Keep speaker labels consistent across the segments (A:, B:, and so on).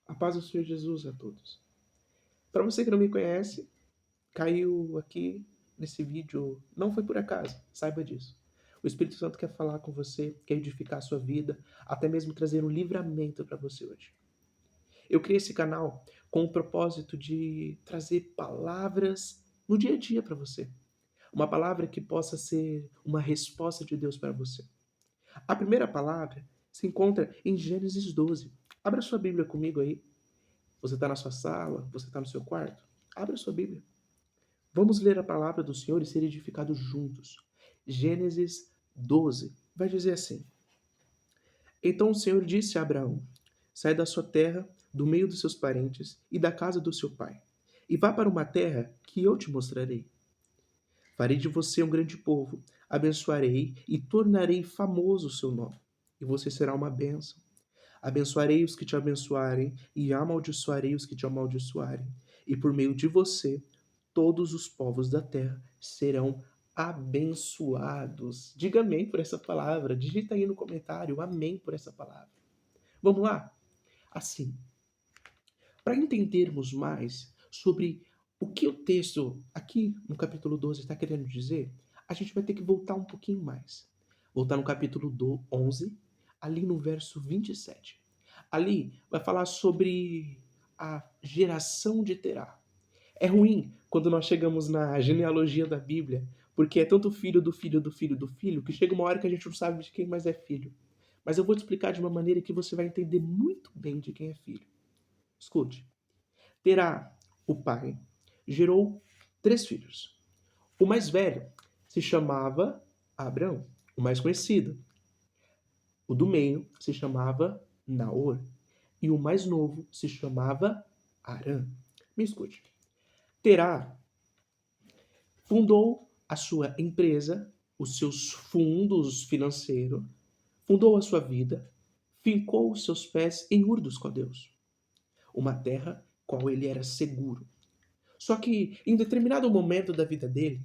A: A paz do Senhor Jesus a todos. Para você que não me conhece, caiu aqui nesse vídeo, não foi por acaso, saiba disso. O Espírito Santo quer falar com você, quer edificar a sua vida, até mesmo trazer um livramento para você hoje. Eu criei esse canal com o propósito de trazer palavras no dia a dia para você. Uma palavra que possa ser uma resposta de Deus para você. A primeira palavra se encontra em Gênesis 12. Abra sua Bíblia comigo aí. Você está na sua sala? Você está no seu quarto? Abra sua Bíblia. Vamos ler a palavra do Senhor e ser edificados juntos. Gênesis 12 vai dizer assim: Então o Senhor disse a Abraão: Sai da sua terra, do meio dos seus parentes e da casa do seu pai, e vá para uma terra que eu te mostrarei. Farei de você um grande povo, abençoarei e tornarei famoso o seu nome, e você será uma bênção. Abençoarei os que te abençoarem e amaldiçoarei os que te amaldiçoarem. E por meio de você, todos os povos da terra serão abençoados. Diga amém por essa palavra. Digita aí no comentário amém por essa palavra. Vamos lá? Assim, para entendermos mais sobre o que o texto aqui no capítulo 12 está querendo dizer, a gente vai ter que voltar um pouquinho mais. Voltar no capítulo 11, ali no verso 27. Ali vai falar sobre a geração de Terá. É ruim quando nós chegamos na genealogia da Bíblia, porque é tanto filho do filho do filho do filho, que chega uma hora que a gente não sabe de quem mais é filho. Mas eu vou te explicar de uma maneira que você vai entender muito bem de quem é filho. Escute. Terá, o pai, gerou 3 filhos. O mais velho se chamava Abrão, o mais conhecido. O do meio se chamava Naor. E o mais novo se chamava Arã. Me escute. Terá fundou a sua empresa, os seus fundos financeiros, fundou a sua vida, fincou os seus pés em Ur dos Caldeus, uma terra qual ele era seguro. Só que, em determinado momento da vida dele,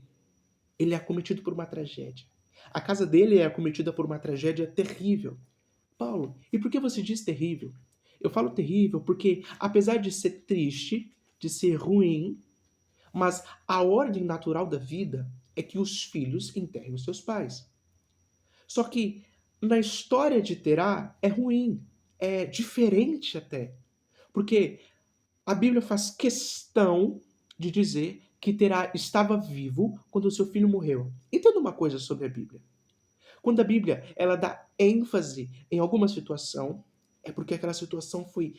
A: ele é acometido por uma tragédia. A casa dele é acometida por uma tragédia terrível. Paulo, e por que você diz terrível? Eu falo terrível porque, apesar de ser triste, de ser ruim, mas a ordem natural da vida é que os filhos enterrem os seus pais. Só que na história de Terá é ruim, é diferente até. Porque a Bíblia faz questão de dizer que Terá estava vivo quando o seu filho morreu. Entenda uma coisa sobre a Bíblia. Quando a Bíblia ela dá ênfase em alguma situação, é porque aquela situação foi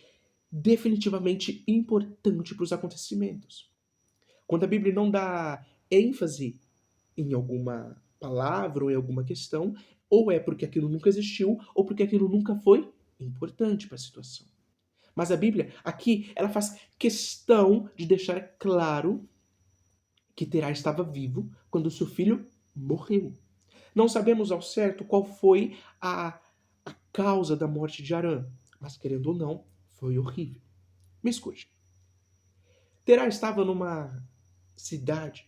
A: definitivamente importante para os acontecimentos. Quando a Bíblia não dá ênfase em alguma palavra ou em alguma questão, ou é porque aquilo nunca existiu, ou porque aquilo nunca foi importante para a situação. Mas a Bíblia, aqui, ela faz questão de deixar claro que Terá estava vivo quando seu filho morreu. Não sabemos ao certo qual foi a causa da morte de Arã, mas querendo ou não, foi horrível. Me escute. Terá estava numa cidade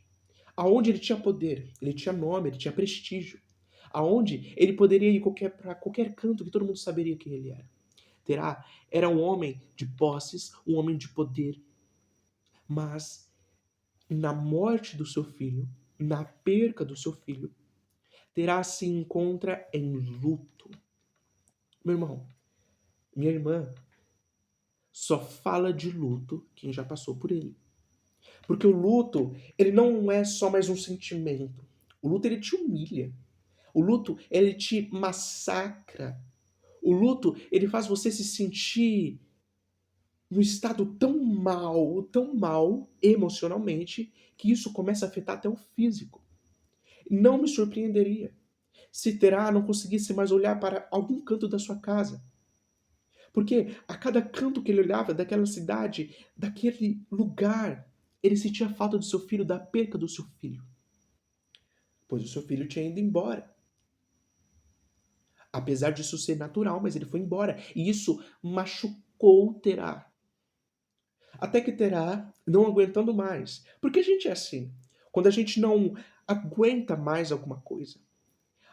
A: aonde ele tinha poder, ele tinha nome, ele tinha prestígio, aonde ele poderia ir para qualquer canto que todo mundo saberia quem ele era. Terá era um homem de posses, um homem de poder, mas na morte do seu filho, na perca do seu filho, Terá se encontra em luto. Meu irmão, minha irmã, só fala de luto quem já passou por ele. Porque o luto, ele não é só mais um sentimento. O luto, ele te humilha. O luto, ele te massacra. O luto, ele faz você se sentir num estado tão mal emocionalmente, que isso começa a afetar até o físico. Não me surpreenderia se Terá não conseguisse mais olhar para algum canto da sua casa. Porque a cada canto que ele olhava daquela cidade, daquele lugar, ele sentia falta do seu filho, da perca do seu filho. Pois o seu filho tinha ido embora. Apesar disso ser natural, mas ele foi embora. E isso machucou Terá. Até que Terá, não aguentando mais. Porque a gente é assim. Quando a gente não aguenta mais alguma coisa,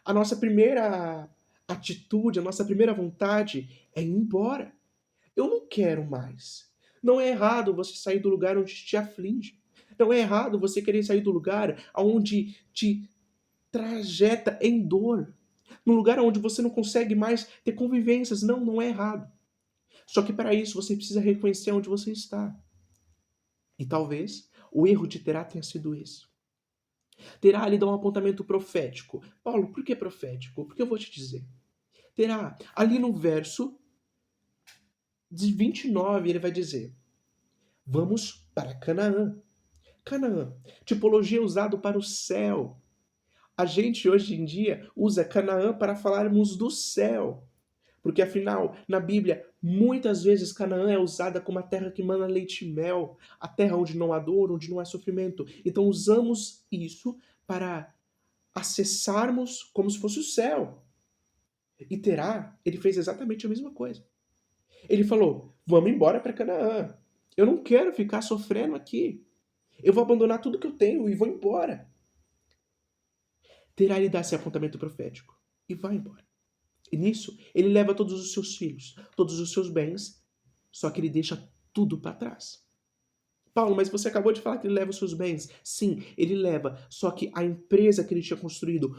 A: a nossa primeira atitude, a nossa primeira vontade é ir embora. Eu não quero mais. Não é errado você sair do lugar onde te aflige. Não é errado você querer sair do lugar onde te trajeta em dor. Num lugar onde você não consegue mais ter convivências. Não, não é errado. Só que para isso você precisa reconhecer onde você está. E talvez o erro de Terá tenha sido esse. Terá lhe dá um apontamento profético. Paulo, por que profético? Porque eu vou te dizer. Terá, ali no verso de 29, ele vai dizer: vamos para Canaã. Canaã, tipologia usada para o céu. A gente hoje em dia usa Canaã para falarmos do céu. Porque afinal, na Bíblia, muitas vezes Canaã é usada como a terra que mana leite e mel, a terra onde não há dor, onde não há sofrimento. Então usamos isso para acessarmos como se fosse o céu. E Terá, ele fez exatamente a mesma coisa. Ele falou: vamos embora para Canaã. Eu não quero ficar sofrendo aqui. Eu vou abandonar tudo que eu tenho e vou embora. Terá lhe dá esse apontamento profético e vai embora. E nisso, ele leva todos os seus filhos, todos os seus bens, só que ele deixa tudo para trás. Paulo, mas você acabou de falar que ele leva os seus bens. Sim, ele leva, só que a empresa que ele tinha construído,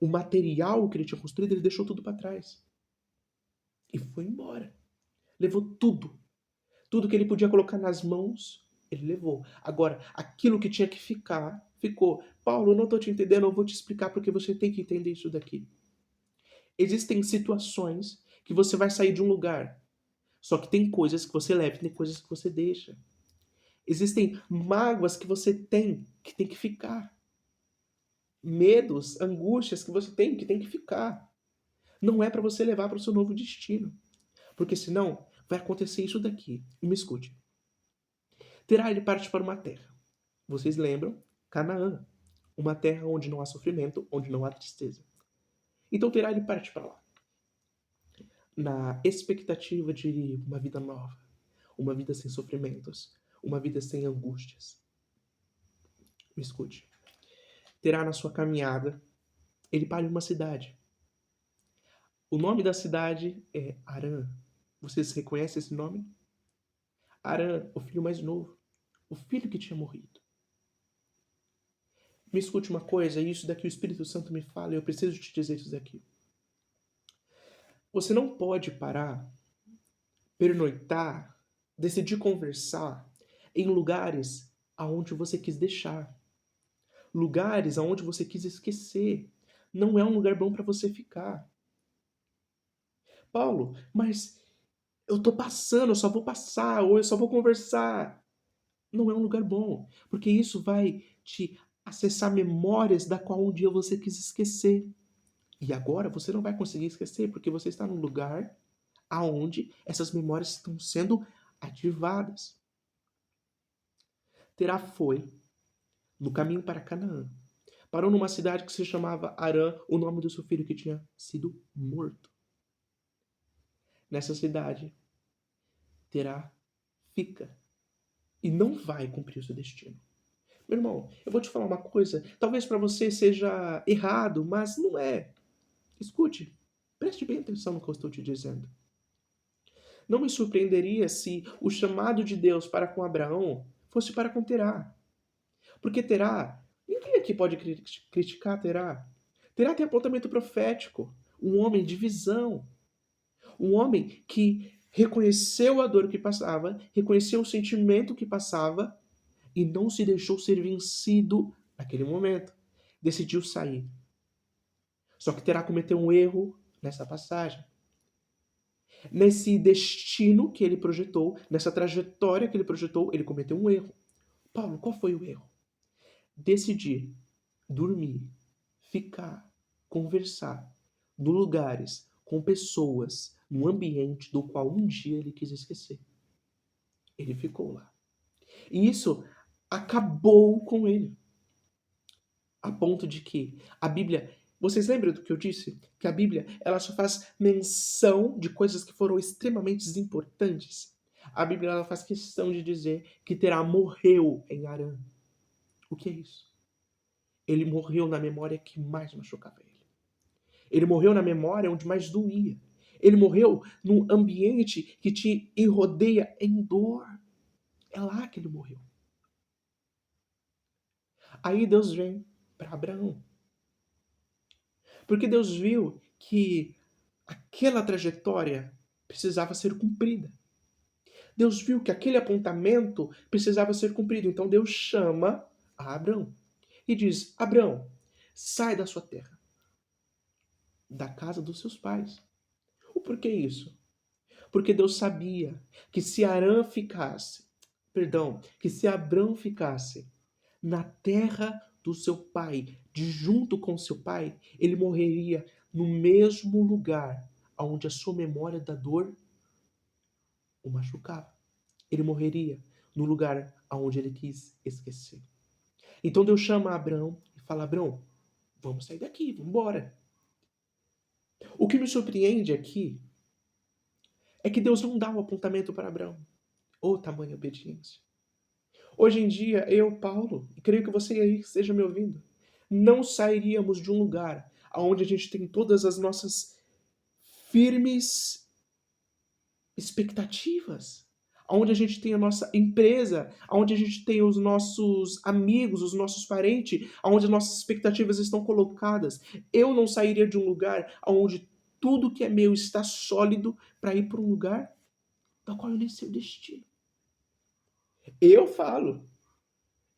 A: o material que ele tinha construído, ele deixou tudo para trás. E foi embora. Levou tudo. Tudo que ele podia colocar nas mãos, ele levou. Agora, aquilo que tinha que ficar, ficou. Paulo, eu não estou te entendendo, eu vou te explicar porque você tem que entender isso daqui. Existem situações que você vai sair de um lugar, só que tem coisas que você leva e tem coisas que você deixa. Existem mágoas que você tem que ficar. Medos, angústias que tem que ficar. Não é para você levar para o seu novo destino. Porque senão vai acontecer isso daqui. E me escute. Terá ele parte para uma terra. Vocês lembram? Canaã. Uma terra onde não há sofrimento, onde não há tristeza. Então Terá ele parte para lá. Na expectativa de uma vida nova. Uma vida sem sofrimentos. Uma vida sem angústias. Me escute. Terá na sua caminhada, ele para em uma cidade. O nome da cidade é Harã. Vocês reconhecem esse nome? Harã, o filho mais novo. O filho que tinha morrido. Me escute uma coisa, e isso daqui o Espírito Santo me fala, e eu preciso te dizer isso daqui. Você não pode parar, pernoitar, decidir conversar em lugares aonde você quis deixar. Lugares aonde você quis esquecer. Não é um lugar bom para você ficar. Paulo, mas eu tô passando, eu só vou passar, ou eu só vou conversar. Não é um lugar bom, porque isso vai te acessar memórias da qual um dia você quis esquecer. E agora você não vai conseguir esquecer, porque você está num lugar aonde essas memórias estão sendo ativadas. Terá foi no caminho para Canaã. Parou numa cidade que se chamava Harã, o nome do seu filho que tinha sido morto. Nessa cidade, Terá fica e não vai cumprir o seu destino. Meu irmão, eu vou te falar uma coisa, talvez para você seja errado, mas não é. Escute, preste bem atenção no que eu estou te dizendo. Não me surpreenderia se o chamado de Deus para com Abraão fosse para com Terá. Porque Terá, ninguém aqui pode criticar Terá. Terá tem apontamento profético, um homem de visão, um homem que reconheceu a dor que passava, reconheceu o sentimento que passava e não se deixou ser vencido naquele momento. Decidiu sair. Só que Terá cometeu um erro nessa passagem. Nesse destino que ele projetou, nessa trajetória que ele projetou, ele cometeu um erro. Paulo, qual foi o erro? Decidir dormir, ficar, conversar, em lugares, com pessoas, num ambiente do qual um dia ele quis esquecer. Ele ficou lá. E isso acabou com ele. A ponto de que a Bíblia, vocês lembram do que eu disse? Que a Bíblia, ela só faz menção de coisas que foram extremamente importantes. A Bíblia, ela faz questão de dizer que Terá morreu em Harã. O que é isso? Ele morreu na memória que mais machucava ele. Ele morreu na memória onde mais doía. Ele morreu num ambiente que te rodeia em dor. É lá que ele morreu. Aí Deus vem para Abraão. Porque Deus viu que aquela trajetória precisava ser cumprida. Deus viu que aquele apontamento precisava ser cumprido. Então Deus chama a Abraão e diz: Abraão, sai da sua terra, da casa dos seus pais. O porquê isso? Porque Deus sabia que se que se Abraão ficasse na terra do seu pai, de junto com seu pai, ele morreria no mesmo lugar onde a sua memória da dor o machucava. Ele morreria no lugar onde ele quis esquecer. Então Deus chama Abraão e fala: Abraão, vamos sair daqui, vamos embora. O que me surpreende aqui é que Deus não dá um apontamento para Abraão. Ô, tamanha obediência. Hoje em dia, eu, Paulo, e creio que você aí esteja me ouvindo, não sairíamos de um lugar onde a gente tem todas as nossas firmes expectativas, onde a gente tem a nossa empresa, onde a gente tem os nossos amigos, os nossos parentes, onde as nossas expectativas estão colocadas. Eu não sairia de um lugar onde tudo que é meu está sólido para ir para um lugar da qual eu nem sei o destino. Eu falo.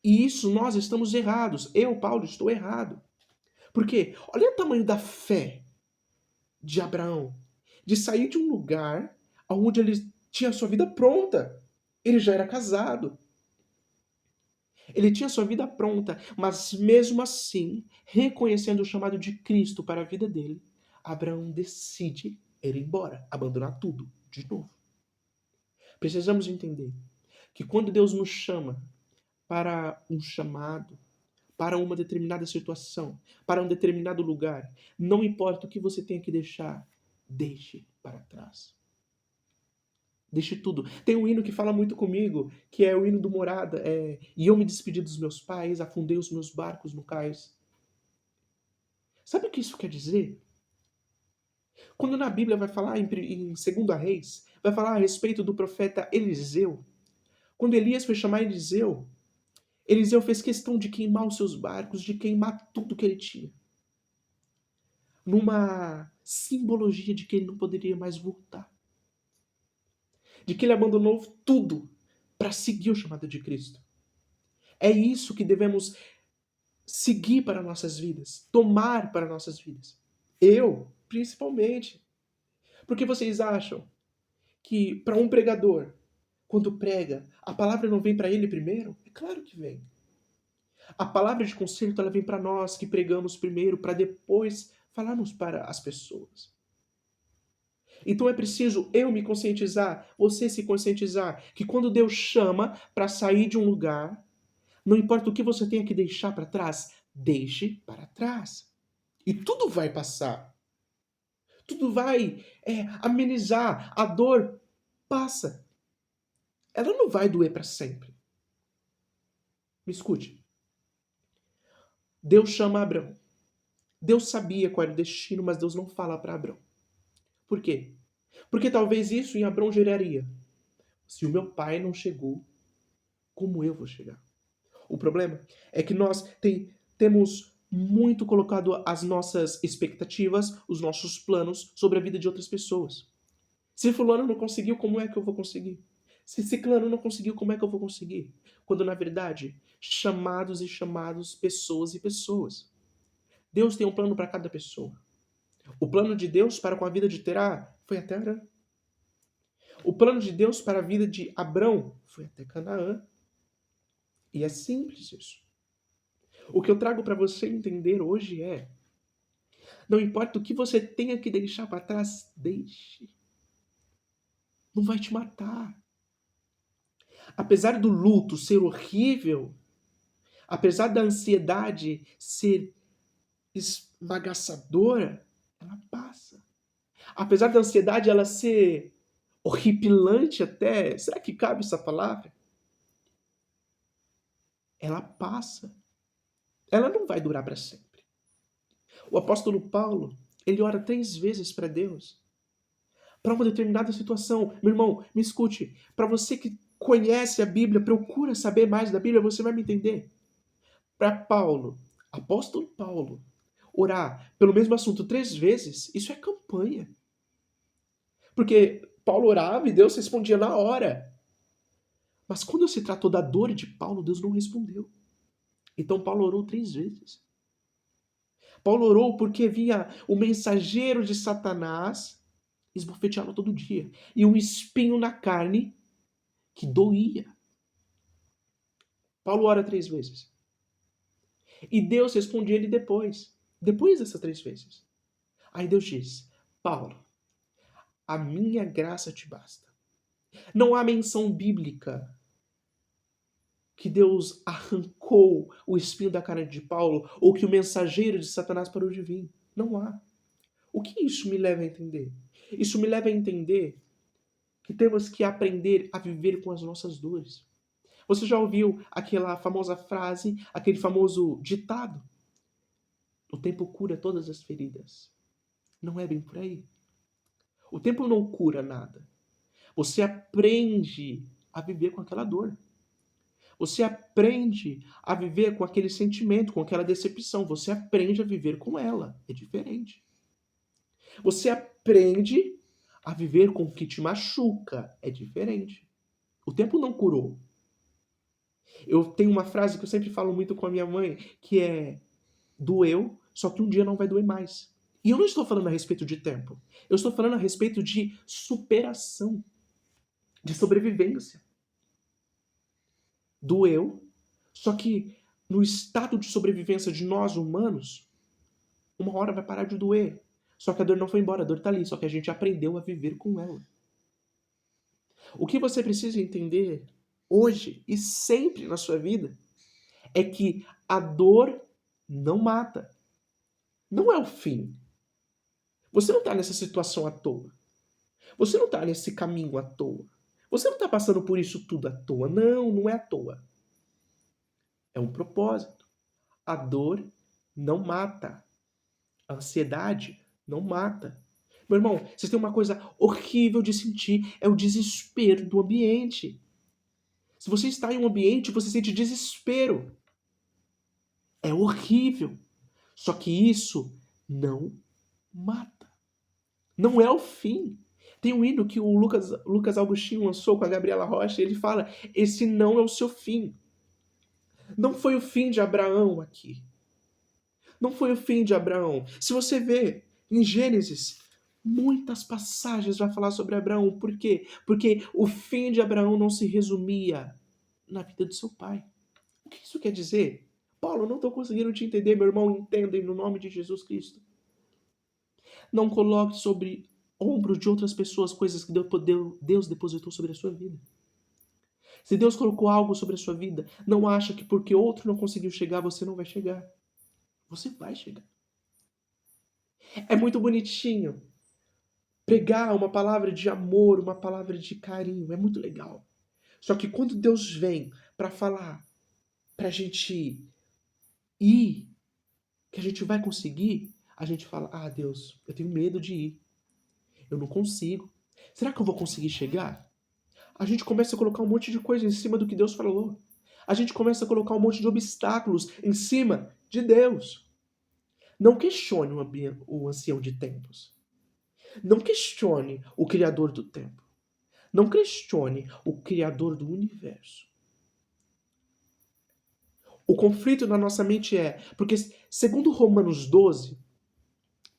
A: E isso nós estamos errados. Eu, Paulo, estou errado. Por quê? Olha o tamanho da fé de Abraão, de sair de um lugar onde ele tinha a sua vida pronta. Ele já era casado. Ele tinha a sua vida pronta, mas mesmo assim, reconhecendo o chamado de Cristo para a vida dele, Abraão decide ir embora, abandonar tudo de novo. Precisamos entender que quando Deus nos chama para um chamado, para uma determinada situação, para um determinado lugar, não importa o que você tenha que deixar, deixe para trás. Deixe tudo. Tem um hino que fala muito comigo, que é o hino do Morada. E eu me despedi dos meus pais, afundei os meus barcos no cais. Sabe o que isso quer dizer? Quando na Bíblia vai falar em 2 Reis, vai falar a respeito do profeta Eliseu. Quando Elias foi chamar Eliseu, Eliseu fez questão de queimar os seus barcos, de queimar tudo que ele tinha. Numa simbologia de que ele não poderia mais voltar. De que ele abandonou tudo para seguir o chamado de Cristo. É isso que devemos seguir para nossas vidas, tomar para nossas vidas. Eu, principalmente. Porque vocês acham que para um pregador, quando prega, a palavra não vem para ele primeiro? É claro que vem. A palavra de conselho ela vem para nós que pregamos primeiro, para depois falarmos para as pessoas. Então é preciso eu me conscientizar, você se conscientizar, que quando Deus chama para sair de um lugar, não importa o que você tenha que deixar para trás, deixe para trás. E tudo vai passar. Tudo vai amenizar. A dor passa. Ela não vai doer para sempre. Me escute. Deus chama Abraão. Deus sabia qual era o destino, mas Deus não fala para Abraão. Por quê? Porque talvez isso em Abraão geraria. Se o meu pai não chegou, como eu vou chegar? O problema é que nós temos muito colocado as nossas expectativas, os nossos planos sobre a vida de outras pessoas. Se fulano não conseguiu, como é que eu vou conseguir? Se ciclano não conseguiu, como é que eu vou conseguir? Quando, na verdade, chamados e chamados, pessoas e pessoas. Deus tem um plano para cada pessoa. O plano de Deus para com a vida de Terá foi até Arã. O plano de Deus para a vida de Abrão foi até Canaã. E é simples isso. O que eu trago para você entender hoje é: não importa o que você tenha que deixar para trás, deixe. Não vai te matar. Apesar do luto ser horrível, apesar da ansiedade ser esmagaçadora, ela passa. Apesar da ansiedade ela ser horripilante até, será que cabe essa palavra? Ela passa. Ela não vai durar para sempre. O apóstolo Paulo, ele ora 3 vezes para Deus, para uma determinada situação. Meu irmão, me escute. Para você que conhece a Bíblia, procura saber mais da Bíblia, você vai me entender. Para Paulo, apóstolo Paulo, orar pelo mesmo assunto 3 vezes, isso é campanha. Porque Paulo orava e Deus respondia na hora. Mas quando se tratou da dor de Paulo, Deus não respondeu. Então Paulo orou 3 vezes. Paulo orou porque vinha o mensageiro de Satanás esbofeteá-lo todo dia. E um espinho na carne que doía. Paulo ora 3 vezes. E Deus responde ele depois dessas 3 vezes. Aí Deus diz: Paulo, a minha graça te basta. Não há menção bíblica que Deus arrancou o espinho da carne de Paulo ou que o mensageiro de Satanás parou de vir. Não há. O que isso me leva a entender? Isso me leva a entender que temos que aprender a viver com as nossas dores. Você já ouviu aquela famosa frase, aquele famoso ditado? O tempo cura todas as feridas. Não é bem por aí. O tempo não cura nada. Você aprende a viver com aquela dor. Você aprende a viver com aquele sentimento, com aquela decepção. Você aprende a viver com ela. É diferente. Você aprende a viver com o que te machuca. É diferente. O tempo não curou. Eu tenho uma frase que eu sempre falo muito com a minha mãe, que é: doeu, só que um dia não vai doer mais. E eu não estou falando a respeito de tempo. Eu estou falando a respeito de superação, de sobrevivência. Doeu, só que no estado de sobrevivência de nós humanos, uma hora vai parar de doer. Só que a dor não foi embora, a dor está ali, só que a gente aprendeu a viver com ela. O que você precisa entender hoje e sempre na sua vida é que a dor não mata. Não é o fim. Você não está nessa situação à toa. Você não está nesse caminho à toa. Você não está passando por isso tudo à toa. Não, não é à toa. É um propósito. A dor não mata. A ansiedade não mata. Meu irmão, vocês têm uma coisa horrível de sentir, é o desespero do ambiente. Se você está em um ambiente, você sente desespero. É horrível. Só que isso não mata. Não é o fim. Tem um hino que o Lucas Augustinho lançou com a Gabriela Rocha, e ele fala: esse não é o seu fim. Não foi o fim de Abraão aqui. Não foi o fim de Abraão. Se você vê em Gênesis, muitas passagens vai falar sobre Abraão. Por quê? Porque o fim de Abraão não se resumia na vida de seu pai. O que isso quer dizer? Paulo, eu não estou conseguindo te entender, meu irmão, entendem no nome de Jesus Cristo. Não coloque sobre ombros de outras pessoas coisas que Deus depositou sobre a sua vida. Se Deus colocou algo sobre a sua vida, não acha que porque outro não conseguiu chegar, você não vai chegar. Você vai chegar. É muito bonitinho pregar uma palavra de amor, uma palavra de carinho. É muito legal. Só que quando Deus vem para falar pra gente ir, que a gente vai conseguir, a gente fala: ah, Deus, eu tenho medo de ir. Eu não consigo. Será que eu vou conseguir chegar? A gente começa a colocar um monte de coisa em cima do que Deus falou. A gente começa a colocar um monte de obstáculos em cima de Deus. Não questione o ancião de tempos. Não questione o Criador do tempo. Não questione o Criador do universo. O conflito na nossa mente porque, segundo Romanos 12,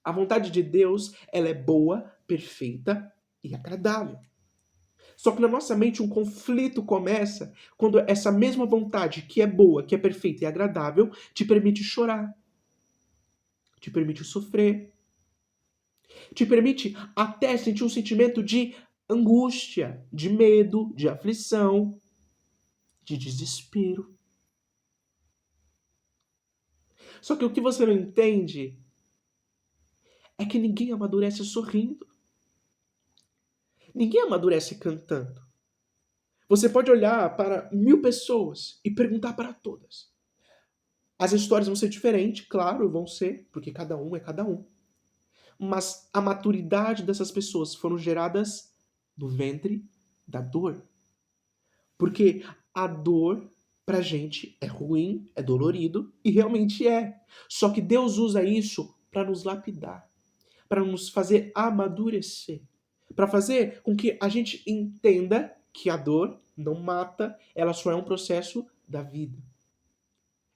A: a vontade de Deus ela é boa, perfeita e agradável. Só que na nossa mente um conflito começa quando essa mesma vontade, que é boa, que é perfeita e agradável, te permite chorar, te permite sofrer, te permite até sentir um sentimento de angústia, de medo, de aflição, de desespero. Só que o que você não entende é que ninguém amadurece sorrindo. Ninguém amadurece cantando. Você pode olhar para 1000 pessoas e perguntar para todas. As histórias vão ser diferentes, claro, vão ser, porque cada um é cada um. mas a maturidade dessas pessoas foram geradas no ventre da dor. Porque a dor pra gente é ruim, é dolorido e realmente é. Só que Deus usa isso para nos lapidar, para nos fazer amadurecer, para fazer com que a gente entenda que a dor não mata, ela só é um processo da vida.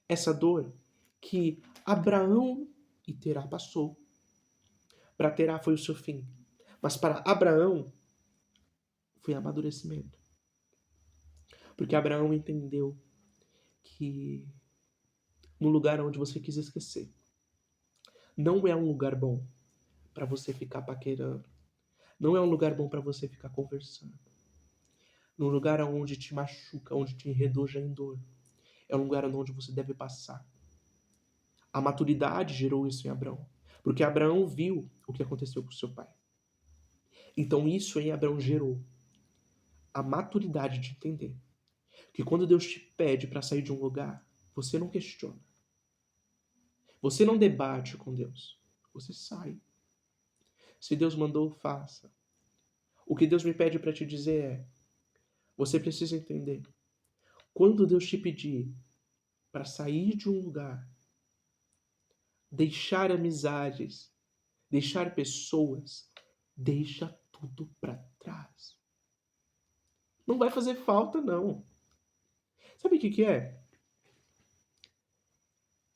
A: Essa dor que Abraão e Terá passou. Para Terá foi o seu fim, mas para Abraão foi amadurecimento. Porque Abraão entendeu que no lugar onde você quis esquecer, não é um lugar bom para você ficar paquerando. Não é um lugar bom para você ficar conversando. Num lugar onde te machuca, onde te enredoja em dor. É um lugar onde você deve passar. A maturidade gerou isso em Abraão. Porque Abraão viu o que aconteceu com seu pai. Então isso em Abraão gerou a maturidade de entender que quando Deus te pede para sair de um lugar, você não questiona. Você não debate com Deus. Você sai. Se Deus mandou, faça. O que Deus me pede para te dizer é: você precisa entender. Quando Deus te pedir para sair de um lugar, deixar amizades, deixar pessoas, deixa tudo para trás. Não vai fazer falta, não. Sabe o que é?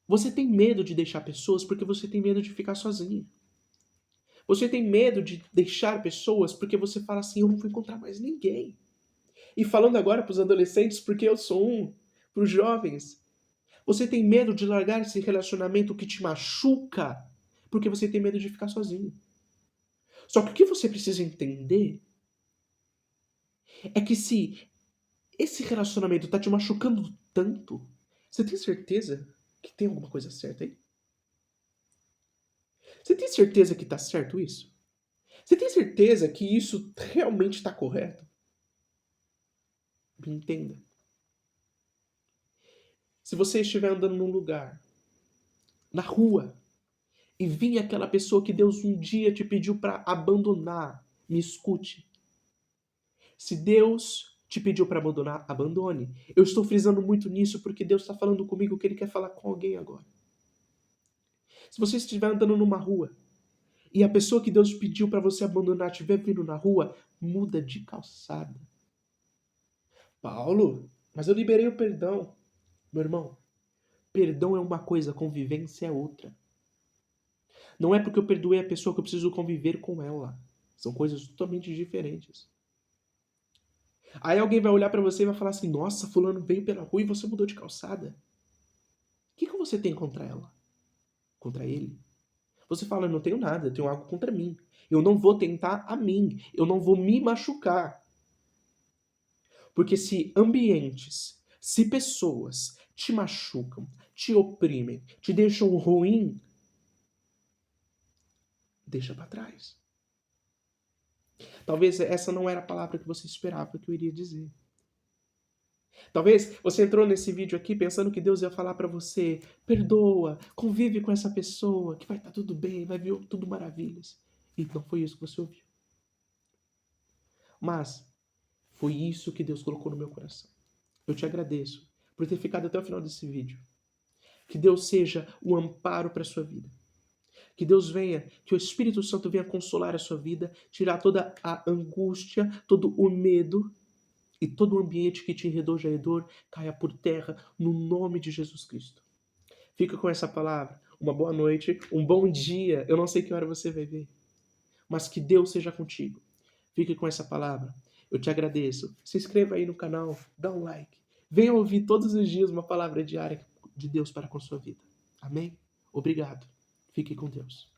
A: Você tem medo de deixar pessoas porque você tem medo de ficar sozinho. Você tem medo de deixar pessoas porque você fala assim: eu não vou encontrar mais ninguém. E falando agora para os adolescentes, porque eu sou um, para os jovens, você tem medo de largar esse relacionamento que te machuca porque você tem medo de ficar sozinho. Só que o que você precisa entender é que se esse relacionamento tá te machucando tanto, você tem certeza que tem alguma coisa certa aí? Você tem certeza que tá certo isso? Você tem certeza que isso realmente está correto? Me entenda. Se você estiver andando num lugar, na rua, e vir aquela pessoa que Deus um dia te pediu para abandonar, me escute. Se Deus te pediu para abandonar, abandone. Eu estou frisando muito nisso porque Deus está falando comigo que Ele quer falar com alguém agora. Se você estiver andando numa rua e a pessoa que Deus pediu para você abandonar estiver vindo na rua, muda de calçada. Paulo, mas eu liberei o perdão. Meu irmão, perdão é uma coisa, convivência é outra. Não é porque eu perdoei a pessoa que eu preciso conviver com ela. São coisas totalmente diferentes. Aí alguém vai olhar pra você e vai falar assim: nossa, fulano veio pela rua e você mudou de calçada. O que você tem contra ela? Contra ele? Você fala: eu não tenho nada, eu tenho algo contra mim. Eu não vou tentar a mim. Eu não vou me machucar. Porque se ambientes, se pessoas te machucam, te oprimem, te deixam ruim, deixa pra trás. Talvez essa não era a palavra que você esperava que eu iria dizer. Talvez você entrou nesse vídeo aqui pensando que Deus ia falar pra você: perdoa, convive com essa pessoa, que vai estar tudo bem, vai vir tudo maravilhas. E não foi isso que você ouviu. Mas foi isso que Deus colocou no meu coração. Eu te agradeço por ter ficado até o final desse vídeo. Que Deus seja o amparo para a sua vida. Que Deus venha, que o Espírito Santo venha consolar a sua vida, tirar toda a angústia, todo o medo e todo o ambiente que te enredou já é dor, caia por terra no nome de Jesus Cristo. Fica com essa palavra. Uma boa noite, um bom dia. Eu não sei que hora você vai ver, mas que Deus seja contigo. Fique com essa palavra. Eu te agradeço. Se inscreva aí no canal, dá um like. Venha ouvir todos os dias uma palavra diária de Deus para com a sua vida. Amém? Obrigado. Fique com Deus.